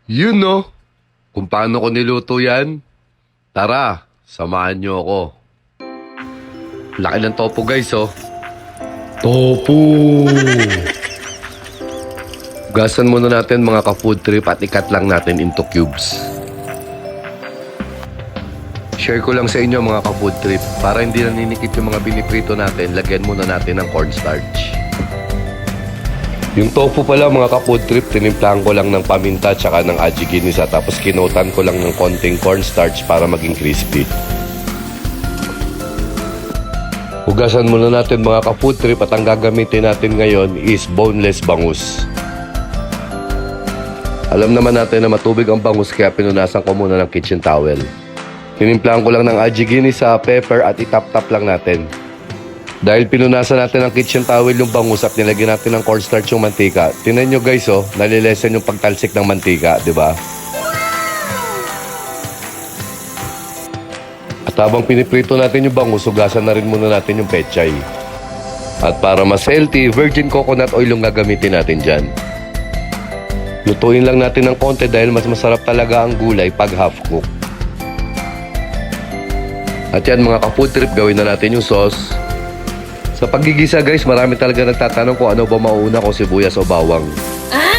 Yun no, kung paano ko niluto yan. Tara, samahan niyo ako. Laki ng topo guys oh. Topo! Gasan muna natin mga ka-food trip at ikat lang natin into cubes. Share ko lang sa inyo mga ka-food trip. Para hindi naninikit yung mga biniprito natin, lagyan muna natin ng cornstarch. Yung tofu pala mga ka-food trip, tinimplahan ko lang ng paminta tsaka ng aji ginisa tapos kinutan ko lang ng konting cornstarch para maging crispy. Hugasan muna natin mga ka-food trip at ang gagamitin natin ngayon is boneless bangus. Alam naman natin na matubig ang bangus kaya pinunasan ko muna ng kitchen towel. Tinimplahan ko lang ng aji ginisa, pepper at itap-tap lang natin. Dahil pinunasan natin ng kitchen towel yung bangus at nilagyan natin ng cornstarch yung mantika. Tingnan nyo guys oh, nalilesen yung pagtalsik ng mantika, di ba? At habang piniprito natin yung bangus, hugasan na rin muna natin yung pechay. At para mas healthy, virgin coconut oil yung gagamitin natin dyan. Lutuin lang natin ng konti dahil mas masarap talaga ang gulay pag half cook. At yan mga ka-food trip, gawin na natin yung sauce. Sa paggigisa guys, marami talaga nagtatanong kung ano ba mauuna ko, sibuyas o bawang.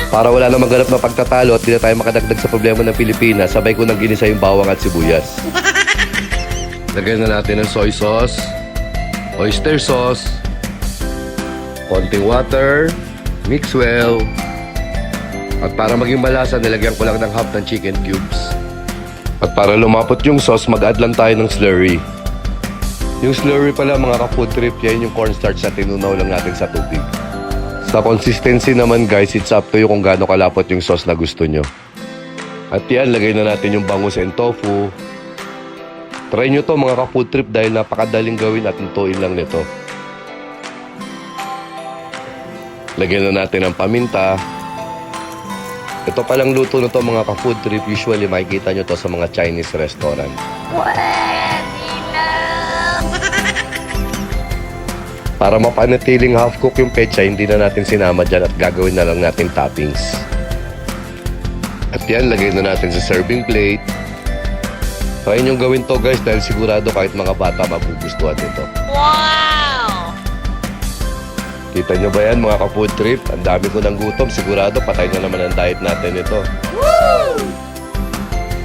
Para wala na maganap na pagtatalo at hindi na tayo makadagdag sa problema ng Pilipinas, sabay ko nang ginisa yung bawang at sibuyas. Lagyan na natin ng soy sauce, oyster sauce, konting water, mix well. At para maging malasa, nilagyan ko lang ng half ng chicken cubes. At para lumapot yung sauce, mag-add lang tayo ng slurry. Yung slurry pala mga ka-food trip, yan yung cornstarch na tinunaw lang natin sa tubig. Sa consistency naman guys, it's up to you kung gaano kalapot yung sauce na gusto nyo. At yan, lagay na natin yung bangus and tofu. Try nyo to mga ka-food trip dahil napakadaling gawin at lutuin lang nito. Lagyan na natin ang paminta. Ito palang luto na to mga ka-food trip, usually makikita nyo to sa mga Chinese restaurant. Para mapanatiling half cook yung pecha, hindi na natin sinama dyan at gagawin na lang natin toppings. At yan, lagay na natin sa serving plate. Try nyo gawin to guys dahil sigurado kahit mga bata magugustuhan nito. Wow! Kita nyo ba yan mga ka-food trip? Ang dami ko ng gutom, sigurado patay na naman ang diet natin ito. Woo!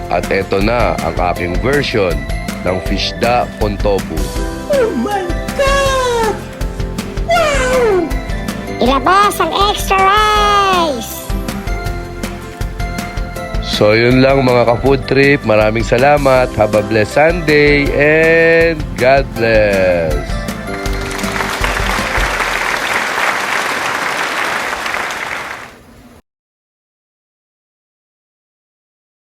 At eto na ang aking version ng fish da con tofu. Oh my God! Wow! Ilabas ang extra rice! So yun lang mga ka-food trip. Maraming salamat. Have a blessed Sunday and God bless.